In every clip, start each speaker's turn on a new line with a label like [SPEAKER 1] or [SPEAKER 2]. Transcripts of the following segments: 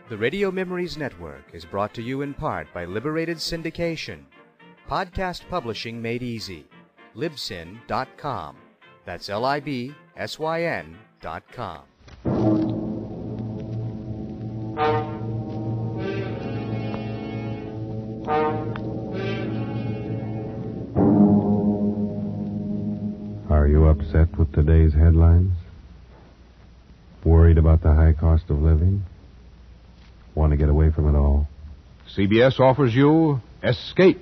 [SPEAKER 1] The Radio Memories Network is brought to you in part by Liberated Syndication. Podcast publishing made easy. Libsyn.com. That's Libsyn.com.
[SPEAKER 2] Are you upset with today's headlines? Worried about the high cost of living? Want to get away from it all?
[SPEAKER 3] CBS offers you Escape.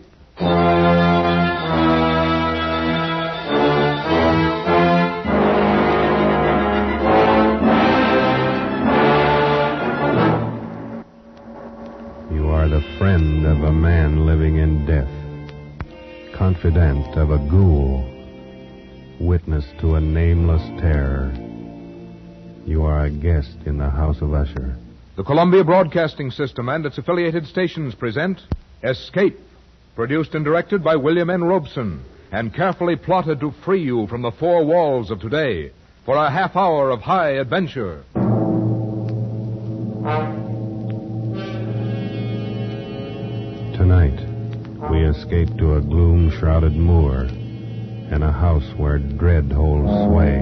[SPEAKER 2] You are the friend of a man living in death, confidant of a ghoul, witness to a nameless terror. You are a guest in the house of Usher.
[SPEAKER 3] The Columbia Broadcasting System and its affiliated stations present Escape, produced and directed by William N. Robeson, and carefully plotted to free you from the four walls of today for a half hour of high adventure.
[SPEAKER 2] Tonight, we escape to a gloom-shrouded moor and a house where dread holds sway,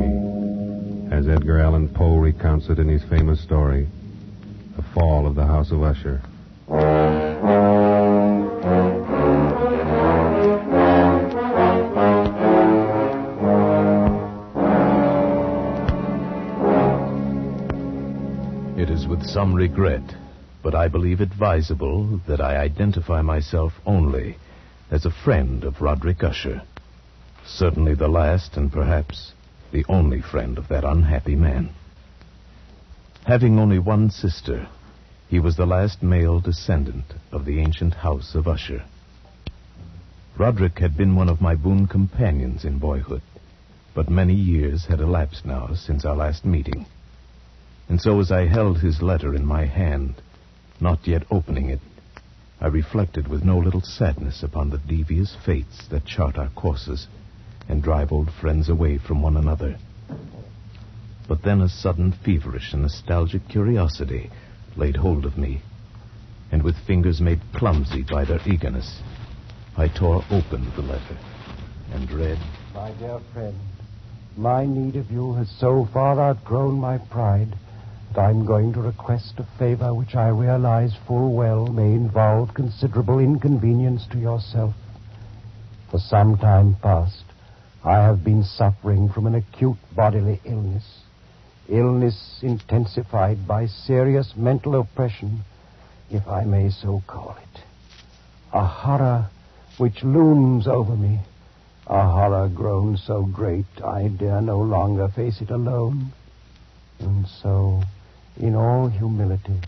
[SPEAKER 2] as Edgar Allan Poe recounts it in his famous story, The Fall of the House of Usher.
[SPEAKER 4] It is with some regret, but I believe advisable that I identify myself only as a friend of Roderick Usher. Certainly the last and perhaps the only friend of that unhappy man. Having only one sister, he was the last male descendant of the ancient house of Usher. Roderick had been one of my boon companions in boyhood, but many years had elapsed now since our last meeting. And so as I held his letter in my hand, not yet opening it, I reflected with no little sadness upon the devious fates that chart our courses and drive old friends away from one another. But then a sudden feverish and nostalgic curiosity laid hold of me, and with fingers made clumsy by their eagerness, I tore open the letter and read,
[SPEAKER 5] My dear friend, my need of you has so far outgrown my pride that I'm going to request a favor which I realize full well may involve considerable inconvenience to yourself. For some time past, I have been suffering from an acute bodily illness intensified by serious mental oppression, if I may so call it. A horror which looms over me, a horror grown so great I dare no longer face it alone. And so, in all humility,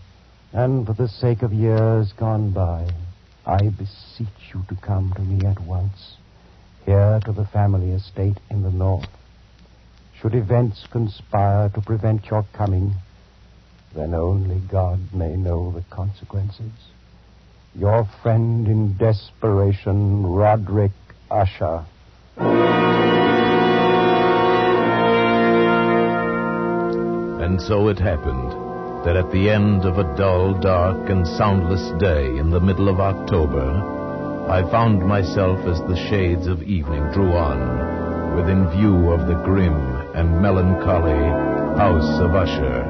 [SPEAKER 5] and for the sake of years gone by, I beseech you to come to me at once, here to the family estate in the north. Should events conspire to prevent your coming, then only God may know the consequences. Your friend in desperation, Roderick Usher.
[SPEAKER 4] And so it happened that at the end of a dull, dark, and soundless day in the middle of October, I found myself as the shades of evening drew on, within view of the grim and melancholy house of Usher.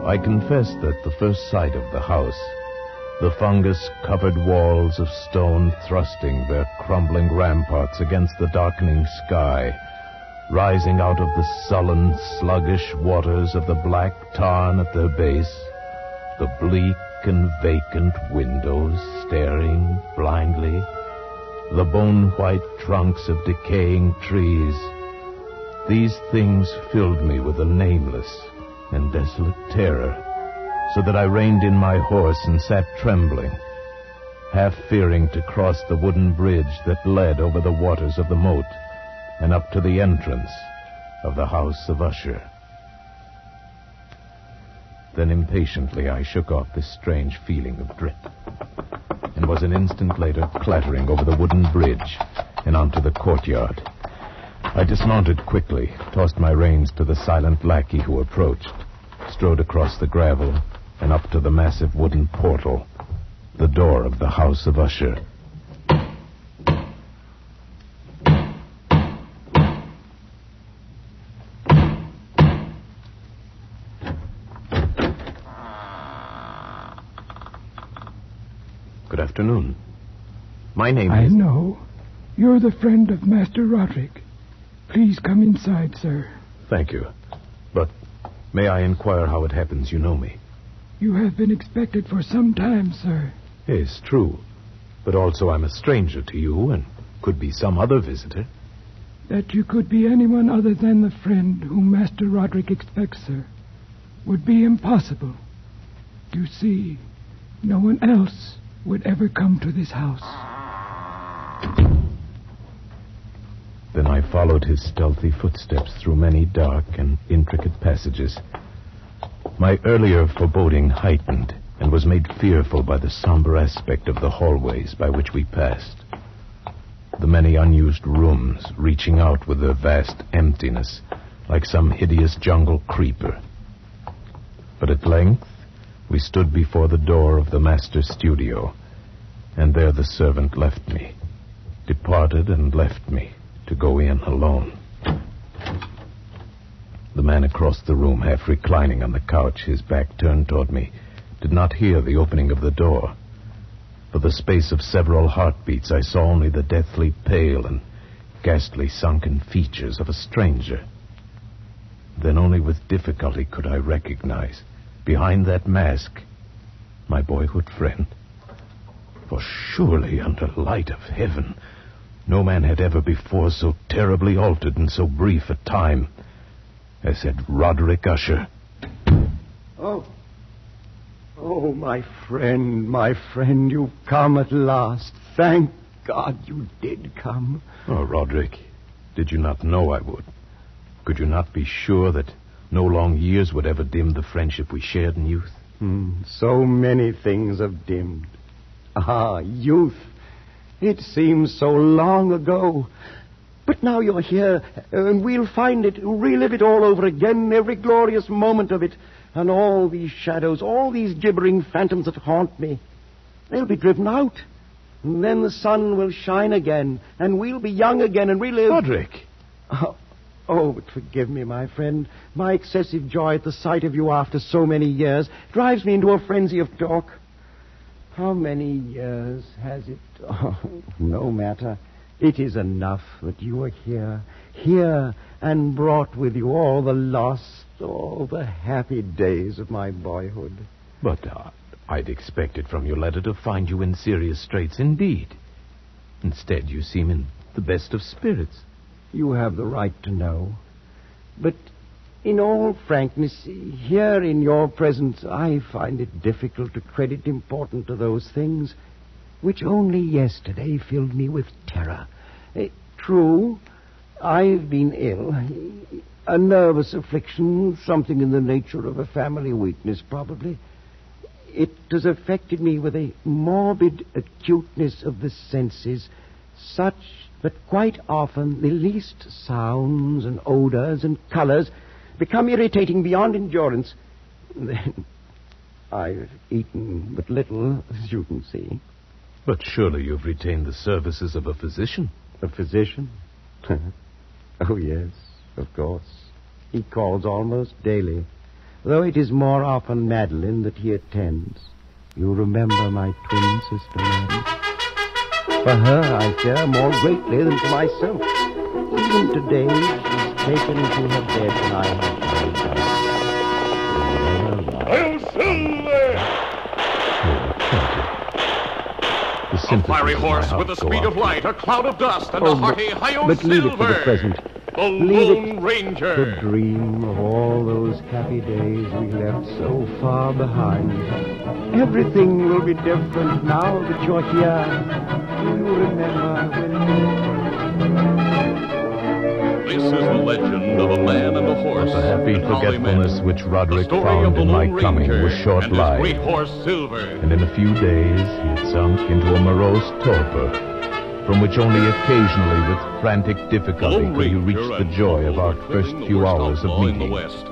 [SPEAKER 4] I confess that the first sight of the house, the fungus-covered walls of stone thrusting their crumbling ramparts against the darkening sky, rising out of the sullen, sluggish waters of the black tarn at their base, the bleak and vacant windows staring blindly, the bone-white trunks of decaying trees, these things filled me with a nameless and desolate terror, so that I reined in my horse and sat trembling, half fearing to cross the wooden bridge that led over the waters of the moat and up to the entrance of the house of Usher. Then impatiently I shook off this strange feeling of dread, and was an instant later clattering over the wooden bridge and onto the courtyard. I dismounted quickly, tossed my reins to the silent lackey who approached, strode across the gravel, and up to the massive wooden portal, the door of the house of Usher. Good afternoon. My name is...
[SPEAKER 6] I know. You're the friend of Master Roderick. Please come inside, sir.
[SPEAKER 4] Thank you. But may I inquire how it happens you know me?
[SPEAKER 6] You have been expected for some time, sir.
[SPEAKER 4] Yes, true. But also I'm a stranger to you and could be some other visitor.
[SPEAKER 6] That you could be anyone other than the friend whom Master Roderick expects, sir, would be impossible. You see, no one else would ever come to this house.
[SPEAKER 4] Then I followed his stealthy footsteps through many dark and intricate passages. My earlier foreboding heightened and was made fearful by the somber aspect of the hallways by which we passed. The many unused rooms reaching out with their vast emptiness like some hideous jungle creeper. But at length we stood before the door of the master's studio, and there the servant left me, departed and left me to go in alone. The man across the room, half reclining on the couch, his back turned toward me, did not hear the opening of the door. For the space of several heartbeats, I saw only the deathly pale and ghastly sunken features of a stranger. Then only with difficulty could I recognize, behind that mask, my boyhood friend. For surely, under light of heaven, no man had ever before so terribly altered in so brief a time as had Roderick Usher.
[SPEAKER 5] Oh, my friend, you've come at last. Thank God you did come.
[SPEAKER 4] Oh, Roderick, did you not know I would? Could you not be sure that no long years would ever dim the friendship we shared in youth?
[SPEAKER 5] So many things have dimmed. Youth. It seems so long ago. But now you're here, and we'll find it, relive it all over again, every glorious moment of it. And all these shadows, all these gibbering phantoms that haunt me, they'll be driven out. And then the sun will shine again, and we'll be young again and relive...
[SPEAKER 4] Roderick!
[SPEAKER 5] But forgive me, my friend. My excessive joy at the sight of you after so many years drives me into a frenzy of talk. How many years has it? No matter. It is enough that you are here, and brought with you all the lost, all the happy days of my boyhood.
[SPEAKER 4] But I'd expected from your letter to find you in serious straits indeed. Instead, you seem in the best of spirits.
[SPEAKER 5] You have the right to know. But in all frankness, here in your presence, I find it difficult to credit importance to those things which only yesterday filled me with terror. True, I've been ill. A nervous affliction, something in the nature of a family weakness, probably. It has affected me with a morbid acuteness of the senses, such that quite often the least sounds and odors and colors become irritating beyond endurance. Then I've eaten but little, as you can see.
[SPEAKER 4] But surely you've retained the services of a physician.
[SPEAKER 5] A physician? Oh, yes, of course. He calls almost daily, though it is more often Madeline that he attends. You remember my twin sister, Madam? For her I care more greatly than for myself. Even today, she's taken to her bed and I have to
[SPEAKER 7] A fiery horse with the speed of light, a cloud of dust, and a hearty hi-yo
[SPEAKER 5] but leave it for the
[SPEAKER 7] Silver.
[SPEAKER 5] present.
[SPEAKER 7] The
[SPEAKER 5] Leave
[SPEAKER 7] Lone
[SPEAKER 5] it
[SPEAKER 7] Ranger.
[SPEAKER 5] to dream of all those happy days we left so far behind. Everything will be different now that you're here. Do you remember when...
[SPEAKER 7] This is the legend of a man and a horse.
[SPEAKER 4] The happy
[SPEAKER 7] and how they met.
[SPEAKER 4] forgetfulness which
[SPEAKER 7] The
[SPEAKER 4] Roderick
[SPEAKER 7] story
[SPEAKER 4] found
[SPEAKER 7] of the
[SPEAKER 4] in my
[SPEAKER 7] Lone
[SPEAKER 4] coming
[SPEAKER 7] Ranger
[SPEAKER 4] was
[SPEAKER 7] and his
[SPEAKER 4] short-lived.
[SPEAKER 7] great horse Silver.
[SPEAKER 4] And in a few days he had sunk into a morose torpor, from which only occasionally with frantic difficulty
[SPEAKER 7] Lone
[SPEAKER 4] could you reach
[SPEAKER 7] Ranger
[SPEAKER 4] the
[SPEAKER 7] and
[SPEAKER 4] joy of
[SPEAKER 7] Tonto
[SPEAKER 4] our
[SPEAKER 7] were
[SPEAKER 4] first
[SPEAKER 7] clipping the
[SPEAKER 4] few
[SPEAKER 7] worst
[SPEAKER 4] hours of
[SPEAKER 7] outlaw in the
[SPEAKER 4] meeting.
[SPEAKER 7] West.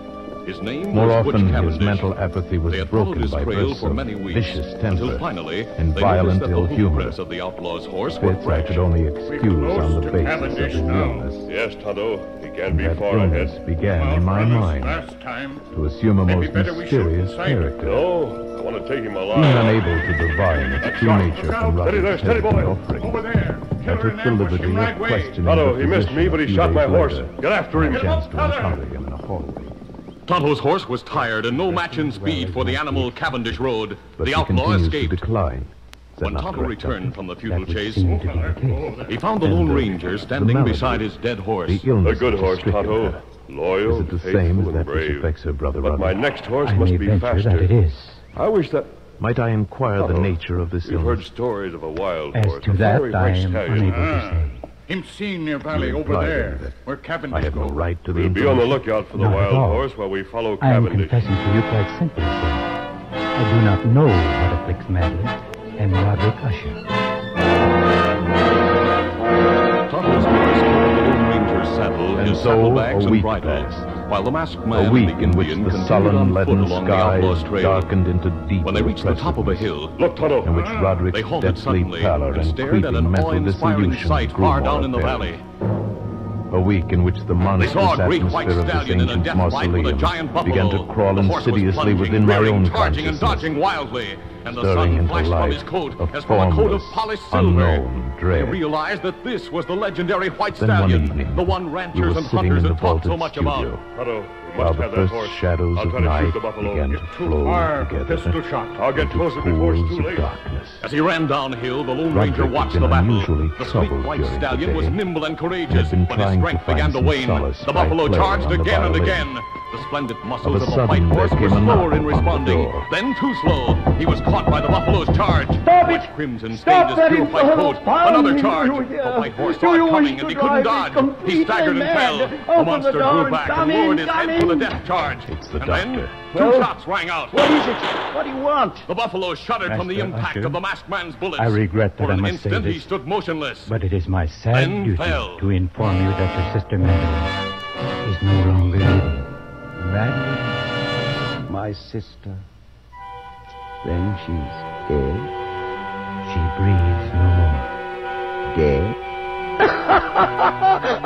[SPEAKER 7] His name
[SPEAKER 4] More
[SPEAKER 7] was
[SPEAKER 4] often,
[SPEAKER 7] Butch
[SPEAKER 4] his
[SPEAKER 7] Cavendish.
[SPEAKER 4] mental apathy was
[SPEAKER 7] They had followed
[SPEAKER 4] broken
[SPEAKER 7] his
[SPEAKER 4] by
[SPEAKER 7] trail
[SPEAKER 4] bursts
[SPEAKER 7] for
[SPEAKER 4] of
[SPEAKER 7] many weeks,
[SPEAKER 4] vicious
[SPEAKER 7] until
[SPEAKER 4] temper
[SPEAKER 7] finally
[SPEAKER 4] and
[SPEAKER 7] they
[SPEAKER 4] violent
[SPEAKER 7] noticed that
[SPEAKER 4] ill
[SPEAKER 7] the
[SPEAKER 4] humor,
[SPEAKER 7] hoofprints of the outlaw's horse were
[SPEAKER 4] bits I
[SPEAKER 7] fresh.
[SPEAKER 4] could only excuse on the
[SPEAKER 8] to
[SPEAKER 4] basis of
[SPEAKER 8] Cavendish
[SPEAKER 4] his
[SPEAKER 8] now.
[SPEAKER 4] illness.
[SPEAKER 8] Yes, Tonto. He can't
[SPEAKER 4] And
[SPEAKER 8] be
[SPEAKER 4] that
[SPEAKER 8] far
[SPEAKER 4] illness
[SPEAKER 8] ahead.
[SPEAKER 4] began in my mind
[SPEAKER 8] Last time.
[SPEAKER 4] to assume a
[SPEAKER 8] Maybe
[SPEAKER 4] most
[SPEAKER 8] better we shoot
[SPEAKER 4] mysterious
[SPEAKER 8] inside.
[SPEAKER 4] character.
[SPEAKER 8] No, I want to take him alive.
[SPEAKER 4] Being unable to divine its true nature from
[SPEAKER 8] Steady there,
[SPEAKER 4] Roderick's
[SPEAKER 8] steady boy.
[SPEAKER 4] heavenly offering,
[SPEAKER 8] Over there.
[SPEAKER 4] I took the liberty of questioning
[SPEAKER 8] Tonto,
[SPEAKER 4] the
[SPEAKER 8] he missed
[SPEAKER 4] physician
[SPEAKER 8] me, but
[SPEAKER 4] a
[SPEAKER 8] he
[SPEAKER 4] few
[SPEAKER 8] shot
[SPEAKER 4] days
[SPEAKER 8] my horse.
[SPEAKER 4] later.
[SPEAKER 8] Get after him.
[SPEAKER 4] I chanced to encounter him in a hallway.
[SPEAKER 7] Tonto's horse was tired and no match in speed for the animal Cavendish rode.
[SPEAKER 4] But
[SPEAKER 7] The
[SPEAKER 4] he
[SPEAKER 7] outlaw
[SPEAKER 4] continues
[SPEAKER 7] escaped.
[SPEAKER 4] to decline. Is that
[SPEAKER 7] When
[SPEAKER 4] not
[SPEAKER 7] Tonto
[SPEAKER 4] correct,
[SPEAKER 7] returned
[SPEAKER 4] Doctor?
[SPEAKER 7] from the futile
[SPEAKER 6] That would
[SPEAKER 7] chase,
[SPEAKER 6] seem to be the case.
[SPEAKER 7] he found the Lone Ranger standing beside his dead horse.
[SPEAKER 4] The illness
[SPEAKER 8] A good
[SPEAKER 4] which
[SPEAKER 8] horse,
[SPEAKER 4] has stricken
[SPEAKER 8] Tonto.
[SPEAKER 4] her,
[SPEAKER 8] Loyal,
[SPEAKER 4] is it the
[SPEAKER 8] faithful,
[SPEAKER 4] same as
[SPEAKER 8] and
[SPEAKER 4] that which
[SPEAKER 8] brave.
[SPEAKER 4] affects her brother
[SPEAKER 8] But my
[SPEAKER 4] Roderick?
[SPEAKER 8] next horse
[SPEAKER 6] I
[SPEAKER 8] must
[SPEAKER 6] may
[SPEAKER 8] be
[SPEAKER 6] venture
[SPEAKER 8] faster.
[SPEAKER 6] that it is.
[SPEAKER 8] I wish that...
[SPEAKER 4] Might I inquire the
[SPEAKER 8] Tonto,
[SPEAKER 4] nature of this
[SPEAKER 8] We've heard
[SPEAKER 4] illness?
[SPEAKER 8] stories of a wild
[SPEAKER 6] As
[SPEAKER 8] horse.
[SPEAKER 6] to
[SPEAKER 8] a
[SPEAKER 6] that,
[SPEAKER 8] very
[SPEAKER 6] I
[SPEAKER 8] white
[SPEAKER 6] am
[SPEAKER 8] stallion.
[SPEAKER 6] unable to say.
[SPEAKER 8] Him seen near valley
[SPEAKER 4] You
[SPEAKER 8] over
[SPEAKER 4] imply
[SPEAKER 8] there,
[SPEAKER 4] then that
[SPEAKER 8] where Cavendish
[SPEAKER 4] I have no
[SPEAKER 8] goes.
[SPEAKER 4] right to the
[SPEAKER 8] We'll be on the
[SPEAKER 4] information.
[SPEAKER 8] lookout for the
[SPEAKER 6] Not at
[SPEAKER 8] wild
[SPEAKER 6] all.
[SPEAKER 8] horse while we follow
[SPEAKER 6] I am
[SPEAKER 8] Cavendish.
[SPEAKER 6] confessing to you quite simply, sir. I do not know what afflicts Madeline and Roderick Usher.
[SPEAKER 7] Tonto's horse carried the Lone Ranger's saddle,
[SPEAKER 4] And
[SPEAKER 7] his
[SPEAKER 4] so
[SPEAKER 7] saddlebags
[SPEAKER 4] a
[SPEAKER 7] and
[SPEAKER 4] week
[SPEAKER 7] bridle,
[SPEAKER 4] passed.
[SPEAKER 7] while the masked
[SPEAKER 4] A
[SPEAKER 7] man
[SPEAKER 4] week
[SPEAKER 7] and the
[SPEAKER 4] in which
[SPEAKER 7] Indian
[SPEAKER 4] the
[SPEAKER 7] continued
[SPEAKER 4] sullen
[SPEAKER 7] on foot
[SPEAKER 4] leaden
[SPEAKER 7] along the outlaw's
[SPEAKER 4] skies
[SPEAKER 7] trail.
[SPEAKER 4] darkened into deep
[SPEAKER 7] When they reached the top of a
[SPEAKER 4] oppressiveness,
[SPEAKER 7] hill,
[SPEAKER 8] Look, Tonto.
[SPEAKER 4] in which Roderick's
[SPEAKER 7] they halted
[SPEAKER 4] deathly
[SPEAKER 7] suddenly
[SPEAKER 4] pallor
[SPEAKER 7] and
[SPEAKER 4] and
[SPEAKER 7] stared at
[SPEAKER 4] creeping
[SPEAKER 7] an
[SPEAKER 4] mental
[SPEAKER 7] awe-inspiring
[SPEAKER 4] dissolution
[SPEAKER 7] sight
[SPEAKER 4] grew
[SPEAKER 7] far
[SPEAKER 4] more
[SPEAKER 7] down in the
[SPEAKER 4] apparent.
[SPEAKER 7] valley.
[SPEAKER 4] A week in which the
[SPEAKER 7] They
[SPEAKER 4] monstrous
[SPEAKER 7] saw a great white
[SPEAKER 4] atmosphere of this
[SPEAKER 7] stallion in a
[SPEAKER 4] ancient
[SPEAKER 7] death fight with a
[SPEAKER 4] mausoleum
[SPEAKER 7] giant buffalo.
[SPEAKER 4] began to crawl
[SPEAKER 7] The horse was
[SPEAKER 4] insidiously
[SPEAKER 7] plunging,
[SPEAKER 4] within my
[SPEAKER 7] rearing,
[SPEAKER 4] own
[SPEAKER 7] charging and
[SPEAKER 4] consciousness,
[SPEAKER 7] dodging wildly, and the
[SPEAKER 4] stirring
[SPEAKER 7] sun
[SPEAKER 4] into
[SPEAKER 7] flashed from
[SPEAKER 4] life
[SPEAKER 7] his coat
[SPEAKER 4] a
[SPEAKER 7] as from a coat of
[SPEAKER 4] formless,
[SPEAKER 7] polished silver.
[SPEAKER 4] unknown dread.
[SPEAKER 7] He realized that this was the legendary white
[SPEAKER 4] Then one
[SPEAKER 7] stallion,
[SPEAKER 4] evening,
[SPEAKER 7] the one
[SPEAKER 4] we
[SPEAKER 7] ranchers
[SPEAKER 4] were
[SPEAKER 7] and
[SPEAKER 4] sitting
[SPEAKER 7] hunters
[SPEAKER 4] in the
[SPEAKER 7] had talked so
[SPEAKER 4] vaulted
[SPEAKER 7] much
[SPEAKER 4] studio,
[SPEAKER 7] about.
[SPEAKER 8] Tonto, we
[SPEAKER 4] while
[SPEAKER 8] must
[SPEAKER 4] the
[SPEAKER 8] have that
[SPEAKER 4] first
[SPEAKER 8] horse.
[SPEAKER 4] shadows
[SPEAKER 8] I'll
[SPEAKER 4] of
[SPEAKER 8] try to
[SPEAKER 4] night
[SPEAKER 8] shoot the buffalo.
[SPEAKER 4] began to flow together
[SPEAKER 8] I'll get
[SPEAKER 4] into
[SPEAKER 8] closer before it's
[SPEAKER 4] pools
[SPEAKER 8] too
[SPEAKER 4] of
[SPEAKER 8] late.
[SPEAKER 4] darkness.
[SPEAKER 7] As he ran downhill, the Lone
[SPEAKER 4] Roderick
[SPEAKER 7] Ranger
[SPEAKER 4] had
[SPEAKER 7] watched
[SPEAKER 4] been
[SPEAKER 7] the battle.
[SPEAKER 4] unusually
[SPEAKER 7] The sleek
[SPEAKER 4] troubled
[SPEAKER 7] white
[SPEAKER 4] during the
[SPEAKER 7] stallion was
[SPEAKER 4] day,
[SPEAKER 7] nimble and
[SPEAKER 4] and
[SPEAKER 7] courageous,
[SPEAKER 4] had been
[SPEAKER 7] but his
[SPEAKER 4] trying to
[SPEAKER 7] strength
[SPEAKER 4] find
[SPEAKER 7] began to
[SPEAKER 4] some
[SPEAKER 7] wane.
[SPEAKER 4] solace
[SPEAKER 7] The
[SPEAKER 4] by
[SPEAKER 7] buffalo
[SPEAKER 4] play
[SPEAKER 7] charged
[SPEAKER 4] on the
[SPEAKER 7] again and
[SPEAKER 4] violin.
[SPEAKER 7] again. The splendid muscles
[SPEAKER 4] Of a
[SPEAKER 7] of the
[SPEAKER 4] sudden,
[SPEAKER 7] white
[SPEAKER 4] there
[SPEAKER 7] horse were
[SPEAKER 4] came a
[SPEAKER 7] slower
[SPEAKER 4] knock
[SPEAKER 7] in
[SPEAKER 4] upon the
[SPEAKER 7] responding.
[SPEAKER 4] door.
[SPEAKER 7] Then too slow. He was caught by the buffalo's charge.
[SPEAKER 5] Stop it!
[SPEAKER 7] White crimson
[SPEAKER 5] Stop
[SPEAKER 7] stained
[SPEAKER 5] that
[SPEAKER 7] his pure white
[SPEAKER 5] infernal
[SPEAKER 7] coat.
[SPEAKER 5] pounding,
[SPEAKER 7] Another charge.
[SPEAKER 5] do you hear?
[SPEAKER 7] The white horse
[SPEAKER 5] Do
[SPEAKER 7] saw
[SPEAKER 5] you
[SPEAKER 7] it coming
[SPEAKER 5] wish
[SPEAKER 7] and
[SPEAKER 5] to
[SPEAKER 7] he couldn't
[SPEAKER 5] drive me
[SPEAKER 7] dodge. He
[SPEAKER 5] completely
[SPEAKER 7] staggered and
[SPEAKER 5] mad?
[SPEAKER 7] fell. The
[SPEAKER 5] Open
[SPEAKER 7] monster
[SPEAKER 5] the door
[SPEAKER 7] drew
[SPEAKER 5] and
[SPEAKER 7] back
[SPEAKER 5] come
[SPEAKER 7] and
[SPEAKER 5] in,
[SPEAKER 7] lowered his
[SPEAKER 5] come
[SPEAKER 7] head for the
[SPEAKER 5] in.
[SPEAKER 7] death charge.
[SPEAKER 4] It's the
[SPEAKER 7] And then
[SPEAKER 4] doctor.
[SPEAKER 7] two
[SPEAKER 5] Well,
[SPEAKER 7] shots rang out.
[SPEAKER 5] What is it? What do you want?
[SPEAKER 7] The buffalo shuddered from the
[SPEAKER 6] Master
[SPEAKER 7] impact
[SPEAKER 6] Usher,
[SPEAKER 7] of the masked man's bullets.
[SPEAKER 6] I regret that
[SPEAKER 7] For
[SPEAKER 6] I
[SPEAKER 7] an
[SPEAKER 6] must say
[SPEAKER 7] instant, he
[SPEAKER 6] this,
[SPEAKER 7] stood motionless.
[SPEAKER 6] but it is my sad
[SPEAKER 7] Then
[SPEAKER 6] duty
[SPEAKER 7] fell.
[SPEAKER 6] to inform you that your sister Madeline is no longer living.
[SPEAKER 5] Madeline, my sister. Then she's dead.
[SPEAKER 6] She breathes no more.
[SPEAKER 5] Dead?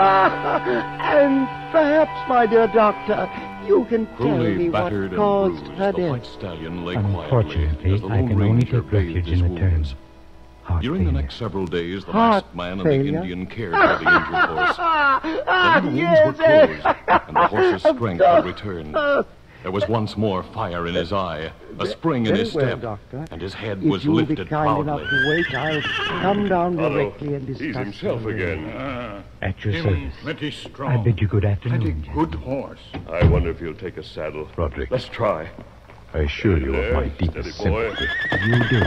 [SPEAKER 5] And perhaps, my dear doctor, you can tell
[SPEAKER 7] Cruelly
[SPEAKER 5] me what
[SPEAKER 7] battered and
[SPEAKER 5] caused
[SPEAKER 7] bruised,
[SPEAKER 5] her
[SPEAKER 7] the white
[SPEAKER 5] death.
[SPEAKER 7] stallion lay quietly
[SPEAKER 6] Unfortunately,
[SPEAKER 7] as the
[SPEAKER 6] I
[SPEAKER 7] Lone
[SPEAKER 6] can only
[SPEAKER 7] Ranger
[SPEAKER 6] take
[SPEAKER 7] bathed
[SPEAKER 6] refuge
[SPEAKER 7] his
[SPEAKER 6] in the term
[SPEAKER 7] wounds.
[SPEAKER 6] heart
[SPEAKER 7] During the
[SPEAKER 6] failure.
[SPEAKER 7] next several days, the
[SPEAKER 5] Heart
[SPEAKER 7] masked man and
[SPEAKER 5] failure?
[SPEAKER 7] the Indian cared for the injured horse. Then the wounds
[SPEAKER 5] Yes,
[SPEAKER 7] were closed, and the horse's
[SPEAKER 5] of
[SPEAKER 7] strength had
[SPEAKER 5] course.
[SPEAKER 7] returned. There was once more fire in his eye, a spring in
[SPEAKER 5] Very
[SPEAKER 7] his
[SPEAKER 5] well,
[SPEAKER 7] step,
[SPEAKER 5] Doctor.
[SPEAKER 7] and his head
[SPEAKER 5] If
[SPEAKER 7] was
[SPEAKER 5] you'll be
[SPEAKER 7] lifted
[SPEAKER 5] kind
[SPEAKER 7] proudly.
[SPEAKER 5] enough to wait, I'll come down
[SPEAKER 8] Tonto,
[SPEAKER 5] directly and discuss
[SPEAKER 8] he's himself
[SPEAKER 5] the
[SPEAKER 8] again.
[SPEAKER 6] At your service.
[SPEAKER 8] Plenty strong.
[SPEAKER 6] I bid you good afternoon,
[SPEAKER 8] Good horse. I wonder if he'll take a saddle.
[SPEAKER 4] Roderick,
[SPEAKER 8] Let's try.
[SPEAKER 4] I assure you of my
[SPEAKER 8] There,
[SPEAKER 4] deepest
[SPEAKER 8] steady boy.
[SPEAKER 4] sympathy.
[SPEAKER 5] You do.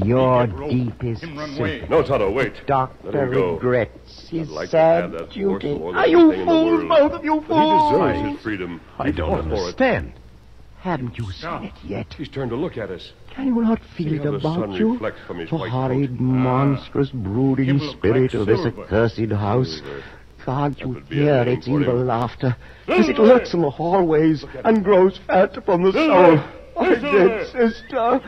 [SPEAKER 5] Your deepest sympathy.
[SPEAKER 8] No, Tonto, wait. Let
[SPEAKER 5] Doctor
[SPEAKER 8] him go.
[SPEAKER 5] regrets his
[SPEAKER 8] I'd like to have
[SPEAKER 5] sad
[SPEAKER 8] that horse
[SPEAKER 5] duty.
[SPEAKER 8] more than
[SPEAKER 5] Are you
[SPEAKER 8] anything in the
[SPEAKER 5] fools,
[SPEAKER 8] world.
[SPEAKER 5] both of you
[SPEAKER 8] But he
[SPEAKER 5] fools?
[SPEAKER 8] deserves his freedom.
[SPEAKER 4] I
[SPEAKER 8] He
[SPEAKER 4] don't
[SPEAKER 8] fought for it.
[SPEAKER 4] understand.
[SPEAKER 5] Haven't you seen it yet?
[SPEAKER 8] He's turned to look at us.
[SPEAKER 5] Can you not feel
[SPEAKER 8] See
[SPEAKER 5] it
[SPEAKER 8] how the
[SPEAKER 5] about
[SPEAKER 8] sun
[SPEAKER 5] you?
[SPEAKER 8] reflects from his
[SPEAKER 5] The
[SPEAKER 8] white
[SPEAKER 5] horrid, monstrous, brooding spirit of this accursed house. Can't you
[SPEAKER 8] would be a
[SPEAKER 5] hear
[SPEAKER 8] name
[SPEAKER 5] its
[SPEAKER 8] for
[SPEAKER 5] evil
[SPEAKER 8] him.
[SPEAKER 5] laughter as it lurks in the hallways and grows fat upon the soul? My dead sister.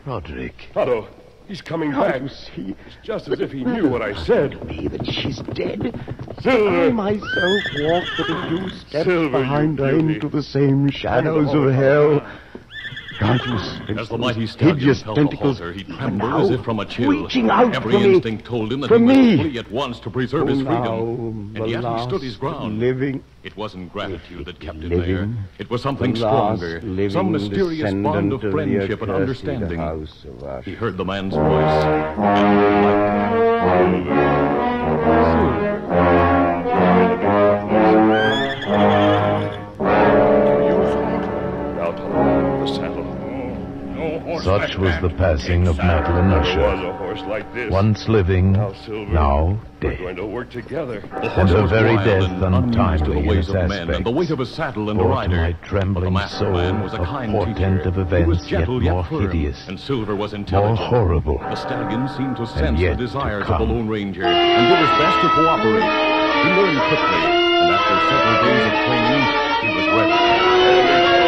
[SPEAKER 4] Roderick,
[SPEAKER 8] Tonto, he's coming back.
[SPEAKER 5] Can't you see?
[SPEAKER 8] It's just as if he knew what I said.
[SPEAKER 5] Me that she's dead. I
[SPEAKER 8] Silver!
[SPEAKER 5] myself walked but a few steps
[SPEAKER 8] Silver, you
[SPEAKER 5] behind her
[SPEAKER 8] beauty.
[SPEAKER 5] into the same shadows of hell. Can't you sense
[SPEAKER 7] As the mighty
[SPEAKER 5] those
[SPEAKER 7] stallion
[SPEAKER 5] hideous
[SPEAKER 7] felt the
[SPEAKER 5] tentacles
[SPEAKER 7] halter, he
[SPEAKER 5] even
[SPEAKER 7] trembled
[SPEAKER 5] now,
[SPEAKER 7] as if from a chill.
[SPEAKER 5] reaching out
[SPEAKER 7] Every
[SPEAKER 5] for me,
[SPEAKER 7] instinct told him that
[SPEAKER 5] for
[SPEAKER 7] he
[SPEAKER 5] me.
[SPEAKER 7] must flee at once to preserve his
[SPEAKER 5] Oh,
[SPEAKER 7] freedom.
[SPEAKER 5] now,
[SPEAKER 7] And yet
[SPEAKER 5] the
[SPEAKER 7] he stood his
[SPEAKER 5] last
[SPEAKER 7] ground.
[SPEAKER 5] living,
[SPEAKER 7] It wasn't gratitude that kept him
[SPEAKER 5] living,
[SPEAKER 7] there. It was something
[SPEAKER 5] the last
[SPEAKER 7] stronger,
[SPEAKER 5] living
[SPEAKER 7] some mysterious
[SPEAKER 5] descendant
[SPEAKER 7] bond of
[SPEAKER 5] the
[SPEAKER 7] friendship and
[SPEAKER 5] accursed
[SPEAKER 7] understanding.
[SPEAKER 5] house of Usher.
[SPEAKER 7] He heard the man's voice. And he liked it.
[SPEAKER 8] Now, Tonto, the saddle.
[SPEAKER 4] Such was the passing of Madeline
[SPEAKER 8] There was
[SPEAKER 4] Usher,
[SPEAKER 8] a horse like this.
[SPEAKER 4] once living,
[SPEAKER 8] Now, Silver,
[SPEAKER 4] now
[SPEAKER 8] we're
[SPEAKER 4] dead.
[SPEAKER 8] going to work together.
[SPEAKER 7] The
[SPEAKER 4] And
[SPEAKER 7] horse
[SPEAKER 4] her
[SPEAKER 7] was
[SPEAKER 4] very
[SPEAKER 7] wild
[SPEAKER 4] death
[SPEAKER 7] and unused to
[SPEAKER 4] untimely
[SPEAKER 7] the
[SPEAKER 4] in
[SPEAKER 7] ways
[SPEAKER 4] its
[SPEAKER 7] of men, and the weight of a saddle and a
[SPEAKER 4] Bore to
[SPEAKER 7] rider.
[SPEAKER 4] my
[SPEAKER 7] The
[SPEAKER 4] trembling
[SPEAKER 7] masked
[SPEAKER 4] soul
[SPEAKER 7] man was a
[SPEAKER 4] a
[SPEAKER 7] kind
[SPEAKER 4] portent
[SPEAKER 7] teacher.
[SPEAKER 4] of
[SPEAKER 7] He was
[SPEAKER 4] events yet
[SPEAKER 7] gentle
[SPEAKER 4] more
[SPEAKER 7] firm,
[SPEAKER 4] hideous,
[SPEAKER 7] and Silver was
[SPEAKER 4] more
[SPEAKER 7] intelligent.
[SPEAKER 4] horrible.
[SPEAKER 7] The stallion seemed to sense the
[SPEAKER 4] yet to
[SPEAKER 7] desires of the
[SPEAKER 4] come.
[SPEAKER 7] Lone Ranger and did his best to cooperate. He learned quickly, and after several days of training, he was ready.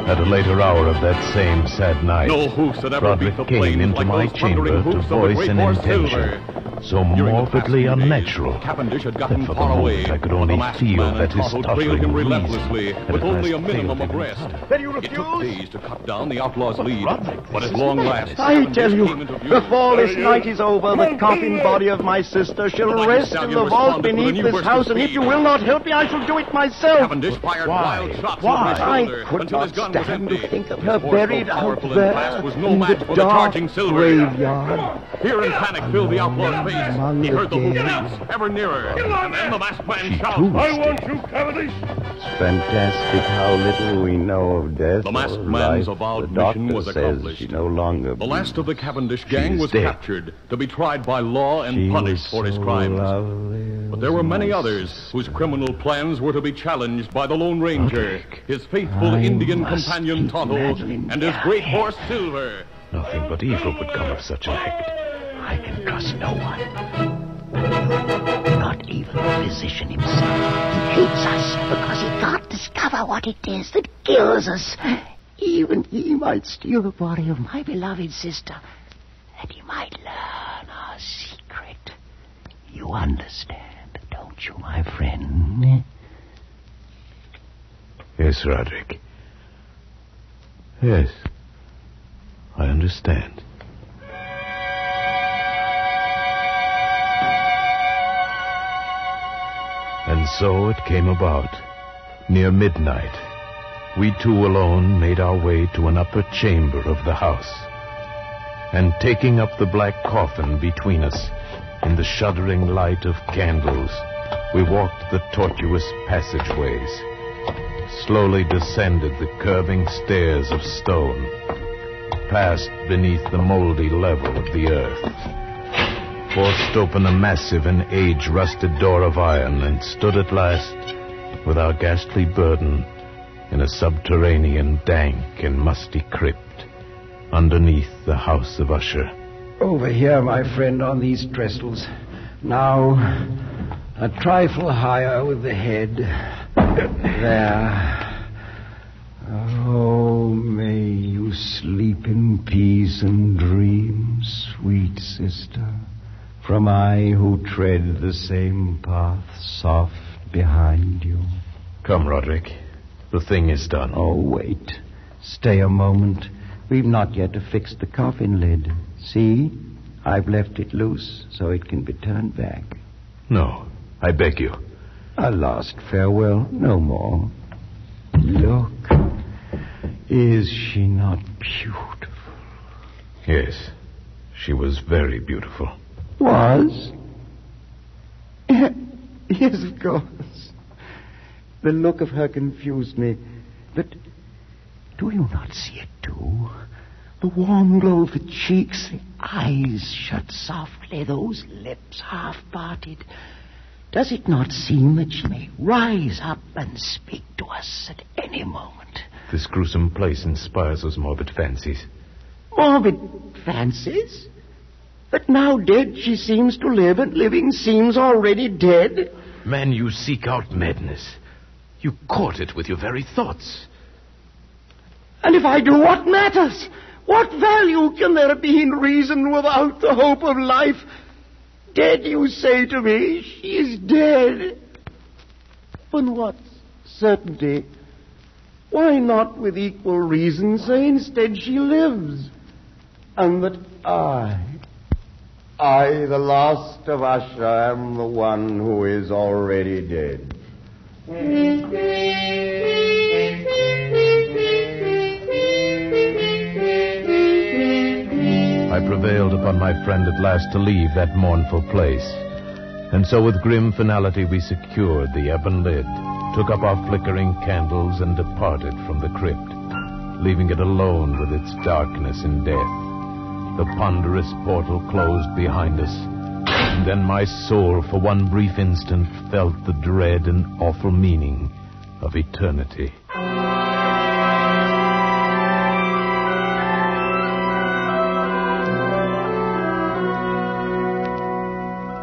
[SPEAKER 4] At a later hour of that same sad night,
[SPEAKER 7] No hoofs had ever beat
[SPEAKER 4] Roderick
[SPEAKER 7] the
[SPEAKER 4] came
[SPEAKER 7] plains
[SPEAKER 4] into
[SPEAKER 7] like
[SPEAKER 4] my
[SPEAKER 7] those thundering
[SPEAKER 4] chamber to
[SPEAKER 7] hoofs of the
[SPEAKER 4] voice
[SPEAKER 7] great
[SPEAKER 4] an
[SPEAKER 7] horse
[SPEAKER 4] intention
[SPEAKER 7] Silver.
[SPEAKER 4] so
[SPEAKER 7] During the past
[SPEAKER 4] morbidly
[SPEAKER 7] few days,
[SPEAKER 4] unnatural
[SPEAKER 7] Cavendish had
[SPEAKER 4] that
[SPEAKER 7] gotten
[SPEAKER 4] for the
[SPEAKER 7] far away.
[SPEAKER 4] moment I could
[SPEAKER 7] The
[SPEAKER 4] only
[SPEAKER 7] masked
[SPEAKER 4] feel
[SPEAKER 7] man
[SPEAKER 4] that
[SPEAKER 7] and
[SPEAKER 4] his
[SPEAKER 7] Tonto trailed him
[SPEAKER 4] tottering
[SPEAKER 7] relentlessly
[SPEAKER 4] reason had
[SPEAKER 7] with
[SPEAKER 4] at
[SPEAKER 7] only a
[SPEAKER 4] last
[SPEAKER 7] minimum
[SPEAKER 4] failed
[SPEAKER 7] of
[SPEAKER 4] him
[SPEAKER 7] rest.
[SPEAKER 4] entirely.
[SPEAKER 9] Then you
[SPEAKER 7] It took
[SPEAKER 9] refuse?
[SPEAKER 7] days to cut down the outlaw's lead, but at long last,
[SPEAKER 9] I
[SPEAKER 7] Cavendish
[SPEAKER 9] tell you,
[SPEAKER 7] came into view.
[SPEAKER 9] before this night is over, the coffin body of my sister shall
[SPEAKER 7] The mighty
[SPEAKER 9] rest in
[SPEAKER 7] stallion
[SPEAKER 9] the vault
[SPEAKER 7] responded with a
[SPEAKER 9] beneath
[SPEAKER 7] new
[SPEAKER 9] this
[SPEAKER 7] burst
[SPEAKER 9] house,
[SPEAKER 7] of
[SPEAKER 9] and if
[SPEAKER 7] speed.
[SPEAKER 9] you will not help me, I shall do it myself.
[SPEAKER 7] Cavendish fired wild shots over his
[SPEAKER 9] I
[SPEAKER 7] shoulder
[SPEAKER 9] could
[SPEAKER 7] until
[SPEAKER 9] not
[SPEAKER 7] his gun was
[SPEAKER 9] stand
[SPEAKER 7] empty.
[SPEAKER 9] to think of
[SPEAKER 7] His
[SPEAKER 9] her
[SPEAKER 7] horse,
[SPEAKER 9] buried
[SPEAKER 7] so
[SPEAKER 9] out
[SPEAKER 7] powerful and
[SPEAKER 9] there
[SPEAKER 7] fast, was no
[SPEAKER 9] in
[SPEAKER 7] match
[SPEAKER 9] the
[SPEAKER 7] for the
[SPEAKER 9] dark
[SPEAKER 7] charging Silver.
[SPEAKER 9] graveyard.
[SPEAKER 7] Fear and panic filled the outlaw's face.
[SPEAKER 9] Among
[SPEAKER 7] He
[SPEAKER 9] the
[SPEAKER 7] heard the
[SPEAKER 9] dead.
[SPEAKER 7] hoofbeats ever nearer, and then the masked man shouted.
[SPEAKER 8] I want you, Cavendish.
[SPEAKER 5] It's fantastic how little we know of death.
[SPEAKER 7] The masked
[SPEAKER 5] or
[SPEAKER 7] man's
[SPEAKER 5] life.
[SPEAKER 7] avowed
[SPEAKER 5] The doctor
[SPEAKER 7] mission was
[SPEAKER 5] says
[SPEAKER 7] accomplished.
[SPEAKER 5] she no longer
[SPEAKER 7] The last of the Cavendish gang
[SPEAKER 4] is
[SPEAKER 7] was
[SPEAKER 4] dead.
[SPEAKER 7] captured to be tried by law and
[SPEAKER 5] She
[SPEAKER 7] punished
[SPEAKER 5] was
[SPEAKER 7] for his
[SPEAKER 5] so
[SPEAKER 7] crimes.
[SPEAKER 5] lovely,
[SPEAKER 7] But there were many
[SPEAKER 5] my
[SPEAKER 7] others
[SPEAKER 5] sister.
[SPEAKER 7] whose criminal plans were to be challenged by the Lone Ranger,
[SPEAKER 4] Roderick,
[SPEAKER 7] his faithful
[SPEAKER 5] I
[SPEAKER 7] Indian
[SPEAKER 5] must
[SPEAKER 7] companion
[SPEAKER 5] keep
[SPEAKER 7] Tonto,
[SPEAKER 5] Madeline
[SPEAKER 7] and his
[SPEAKER 5] down.
[SPEAKER 7] great horse Silver.
[SPEAKER 4] Nothing but evil would come of such an act.
[SPEAKER 10] I can trust no one. Not even the physician himself. He hates us because he can't discover what it is that kills us. Even he might steal the body of my beloved sister, that he might learn our secret. You understand, don't you, my friend?
[SPEAKER 4] Yes, Roderick. Yes, I understand. And so it came about. Near midnight, we two alone made our way to an upper chamber of the house. And taking up the black coffin between us, in the shuddering light of candles, we walked the tortuous passageways, slowly descended the curving stairs of stone, passed beneath the moldy level of the earth, forced open a massive and age-rusted door of iron, and stood at last, with our ghastly burden, in a subterranean, dank and musty crypt, underneath the house of Usher.
[SPEAKER 5] Over here, my friend, on these trestles. Now, a trifle higher with the head. There. Oh, may you sleep in peace and dream, sweet sister, from I who tread the same path soft behind you.
[SPEAKER 4] Come, Roderick. The thing is done.
[SPEAKER 5] Oh, wait. Stay a moment. We've not yet affixed the coffin lid. See? I've left it loose so it can be turned back.
[SPEAKER 4] No, I beg you.
[SPEAKER 5] A last farewell, no more. Look. Is she not beautiful?
[SPEAKER 4] Yes, she was very beautiful.
[SPEAKER 5] Was? Yes, of course. The look of her confused me. But do you not see it, too? The warm glow of the cheeks, the eyes shut softly, those lips half parted. Does it not seem that she may rise up and speak to us at any moment?
[SPEAKER 4] This gruesome place inspires those morbid fancies.
[SPEAKER 5] Morbid fancies? But now dead she seems to live, and living seems already dead.
[SPEAKER 4] Man, you seek out madness. You court it with your very thoughts.
[SPEAKER 5] And if I do, what matters? What value can there be in reason without the hope of life? Dead, you say to me, she is dead. But what certainty? Why not with equal reason say instead she lives? And that I, the last of Usher, am the one who is already dead.
[SPEAKER 4] I prevailed upon my friend at last to leave that mournful place, And so with grim finality we secured the ebon lid, took up our flickering candles, and departed from the crypt, leaving it alone with its darkness and death. The ponderous portal closed behind us, and then my soul for one brief instant felt the dread and awful meaning of eternity.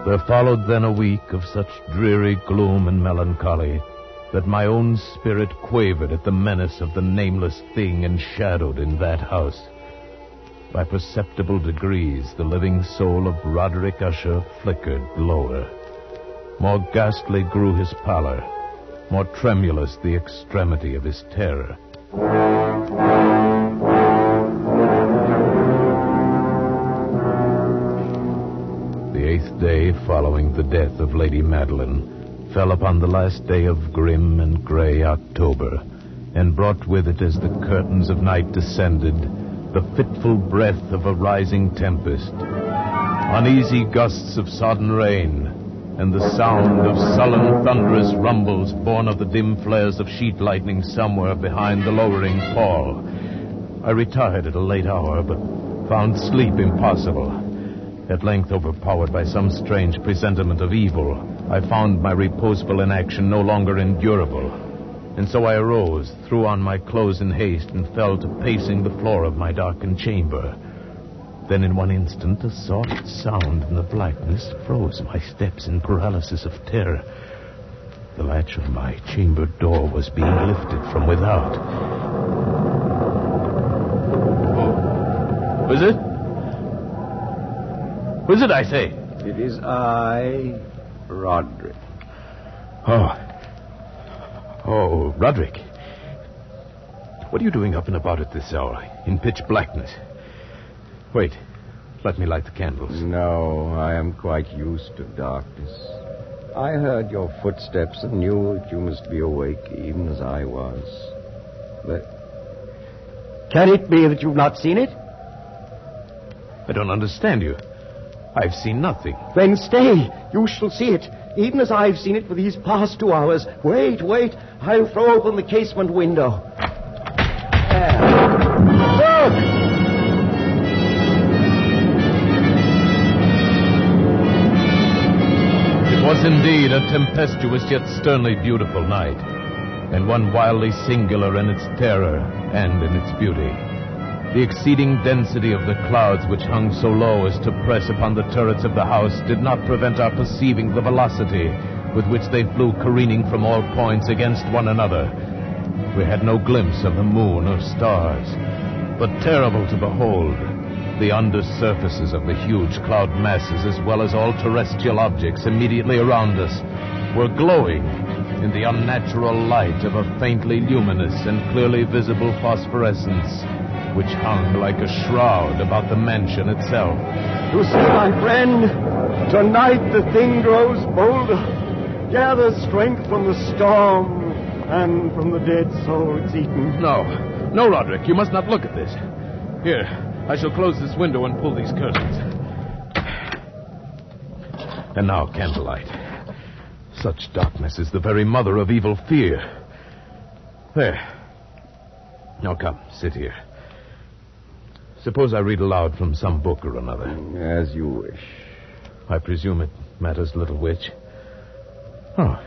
[SPEAKER 4] There followed then a week of such dreary gloom and melancholy that my own spirit quavered at the menace of the nameless thing enshadowed in that house. By perceptible degrees, the living soul of Roderick Usher flickered lower. More ghastly grew his pallor, more tremulous the extremity of his terror. The 8th day following the death of Lady Madeline fell upon the last day of grim and gray October, and brought with it, as the curtains of night descended, the fitful breath of a rising tempest, uneasy gusts of sodden rain, and the sound of sullen thunderous rumbles born of the dim flares of sheet lightning somewhere behind the lowering pall. I retired at a late hour, but found sleep impossible. At length, overpowered by some strange presentiment of evil, I found my reposeful inaction no longer endurable. And so I arose, threw on my clothes in haste, and fell to pacing the floor of my darkened chamber. Then in one instant, a soft sound in the blackness froze my steps in paralysis of terror. The latch of my chamber door was being lifted from without. Oh. Was it? Was it, I say?
[SPEAKER 5] It is I, Roderick.
[SPEAKER 4] Oh, Roderick. What are you doing up and about at this hour, in pitch blackness? Wait, let me light the candles.
[SPEAKER 5] No, I am quite used to darkness. I heard your footsteps and knew that you must be awake, even as I was. But can it be that you've not seen it?
[SPEAKER 4] I don't understand you. I've seen nothing.
[SPEAKER 5] Then stay. You shall see it, even as I've seen it for these past 2 hours. Wait. I'll throw open the casement window. There. Look!
[SPEAKER 4] It was indeed a tempestuous yet sternly beautiful night, and one wildly singular in its terror and in its beauty. The exceeding density of the clouds which hung so low as to press upon the turrets of the house did not prevent our perceiving the velocity with which they flew careening from all points against one another. We had no glimpse of the moon or stars, but terrible to behold, the undersurfaces of the huge cloud masses, as well as all terrestrial objects immediately around us, were glowing in the unnatural light of a faintly luminous and clearly visible phosphorescence, which hung like a shroud about the mansion itself.
[SPEAKER 5] You see, my friend, tonight the thing grows bolder, gathers strength from the storm and from the dead soul it's eaten.
[SPEAKER 4] No, Roderick, you must not look at this. Here, I shall close this window and pull these curtains. And now, candlelight. Such darkness is the very mother of evil fear. There. Now come, sit here. Suppose I read aloud from some book or another.
[SPEAKER 5] As you wish.
[SPEAKER 4] I presume it matters little which. Oh,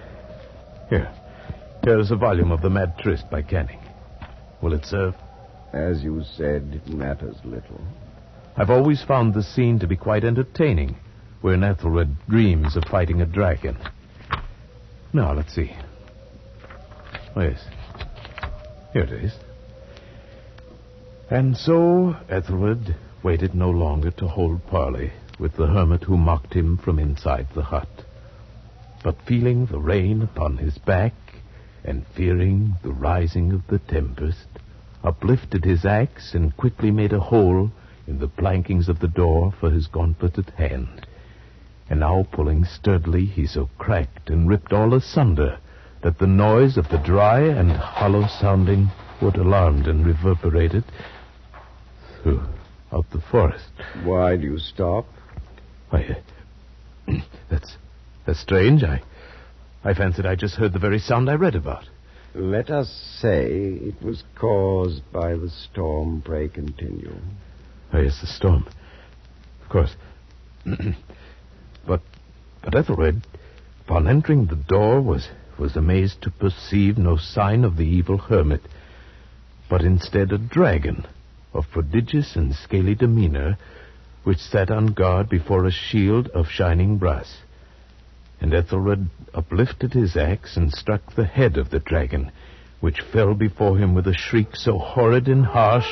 [SPEAKER 4] here. Here is a volume of The Mad Tryst by Canning. Will it serve?
[SPEAKER 5] As you said, it matters little.
[SPEAKER 4] I've always found the scene to be quite entertaining, wherein Ethelred dreams of fighting a dragon. Now, let's see. Oh, yes. Here it is. And so Ethelred waited no longer to hold parley with the hermit who mocked him from inside the hut, but feeling the rain upon his back and fearing the rising of the tempest, uplifted his axe and quickly made a hole in the plankings of the door for his gauntleted hand. And now, pulling sturdily, he so cracked and ripped all asunder that the noise of the dry and hollow-sounding wood alarmed and reverberated throughout the forest.
[SPEAKER 5] Why do you stop?
[SPEAKER 4] Why, that's That's strange. I fancied I just heard the very sound I read about.
[SPEAKER 5] Let us say it was caused by the storm. Pray continue.
[SPEAKER 4] Oh, yes, the storm. Of course. But Ethelred, upon entering the door, was amazed to perceive no sign of the evil hermit, but instead a dragon of prodigious and scaly demeanor, which sat on guard before a shield of shining brass. And Ethelred uplifted his axe and struck the head of the dragon, which fell before him with a shriek so horrid and harsh,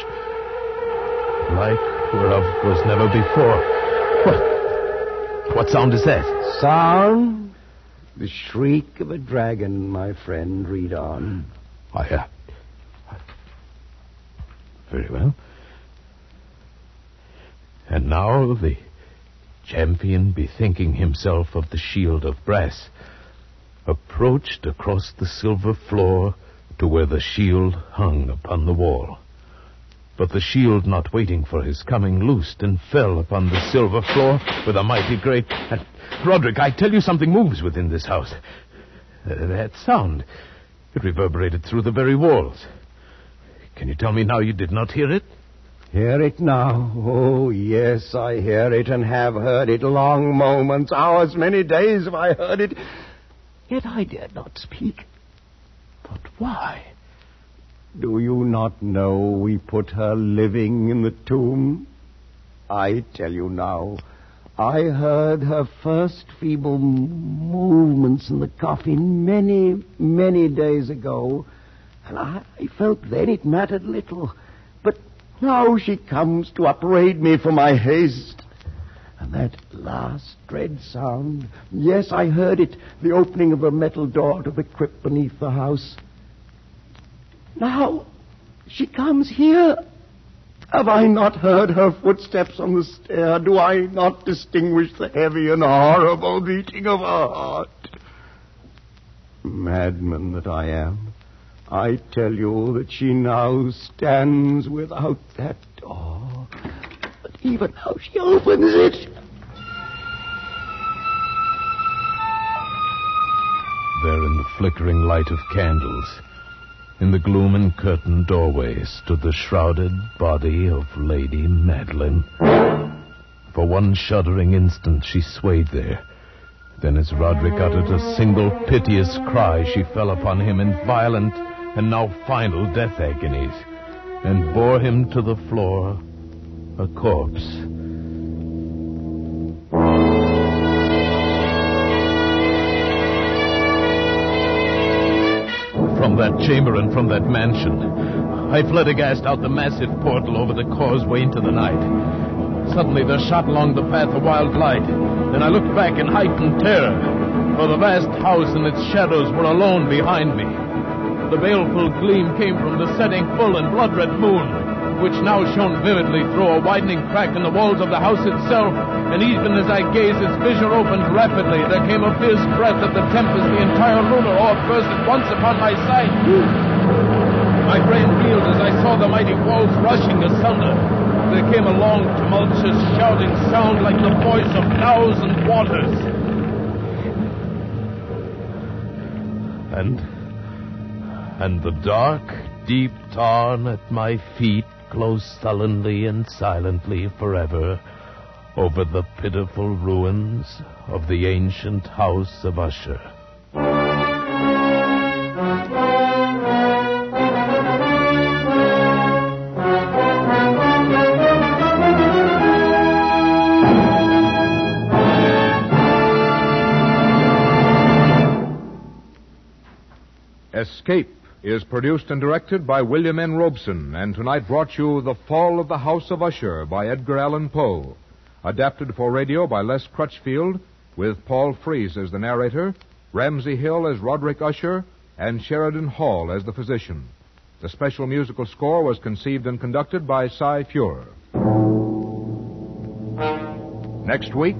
[SPEAKER 4] like whereof was never before. What sound is that?
[SPEAKER 5] Sound? The shriek of a dragon, my friend. Read on.
[SPEAKER 4] Very well. And now the champion, bethinking himself of the shield of brass, approached across the silver floor to where the shield hung upon the wall. But the shield, not waiting for his coming, loosed and fell upon the silver floor with a mighty great... Roderick, I tell you something moves within this house. That sound, it reverberated through the very walls. Can you tell me now you did not hear it?
[SPEAKER 5] Hear it now? Oh, yes, I hear it and have heard it. Long moments, hours, many days have I heard it. Yet I dared not speak. But why? Do you not know we put her living in the tomb? I tell you now, I heard her first feeble movements in the coffin many, many days ago, and I felt then it mattered little. But now she comes to upbraid me for my haste. And that last dread sound, yes, I heard it, the opening of a metal door to the crypt beneath the house. Now she comes here. Have I not heard her footsteps on the stair? Do I not distinguish the heavy and horrible beating of her heart? Madman that I am, I tell you that she now stands without that door. But even now she opens it.
[SPEAKER 4] There in the flickering light of candles, in the gloom and curtained doorway, stood the shrouded body of Lady Madeline. For one shuddering instant she swayed there. Then as Roderick uttered a single piteous cry, she fell upon him in violent and now final death agonies, and bore him to the floor, a corpse. From that chamber and from that mansion, I fled aghast out the massive portal over the causeway into the night. Suddenly there shot along the path a wild light. Then I looked back in heightened terror, for the vast house and its shadows were alone behind me. The baleful gleam came from the setting full and blood-red moon, which now shone vividly through a widening crack in the walls of the house itself, and even as I gazed, its vision opened rapidly. There came a fierce breath of the tempest. The entire lunar orb burst at once upon my sight. My brain reeled as I saw the mighty walls rushing asunder. There came a long, tumultuous, shouting sound like the voice of 1,000 waters. And the dark, deep tarn at my feet closed sullenly and silently forever over the pitiful ruins of the ancient house of Usher.
[SPEAKER 3] Escape is produced and directed by William N. Robeson, and tonight brought you The Fall of the House of Usher by Edgar Allan Poe. Adapted for radio by Les Crutchfield, with Paul Frees as the narrator, Ramsey Hill as Roderick Usher, and Sheridan Hall as the physician. The special musical score was conceived and conducted by Cy Feuer. Next week...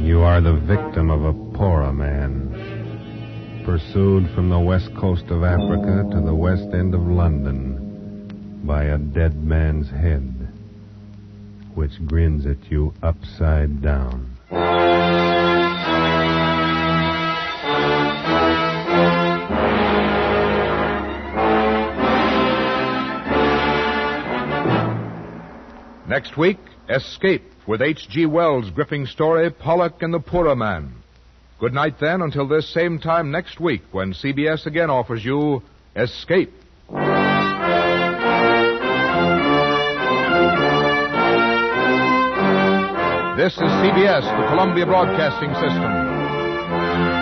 [SPEAKER 2] You are the victim of a poorer man, pursued from the west coast of Africa to the west end of London by a dead man's head, which grins at you upside down.
[SPEAKER 3] Next week, Escape with H.G. Wells' gripping story, Pollock and the Poorer Man. Good night, then, until this same time next week when CBS again offers you Escape. This is CBS, the Columbia Broadcasting System.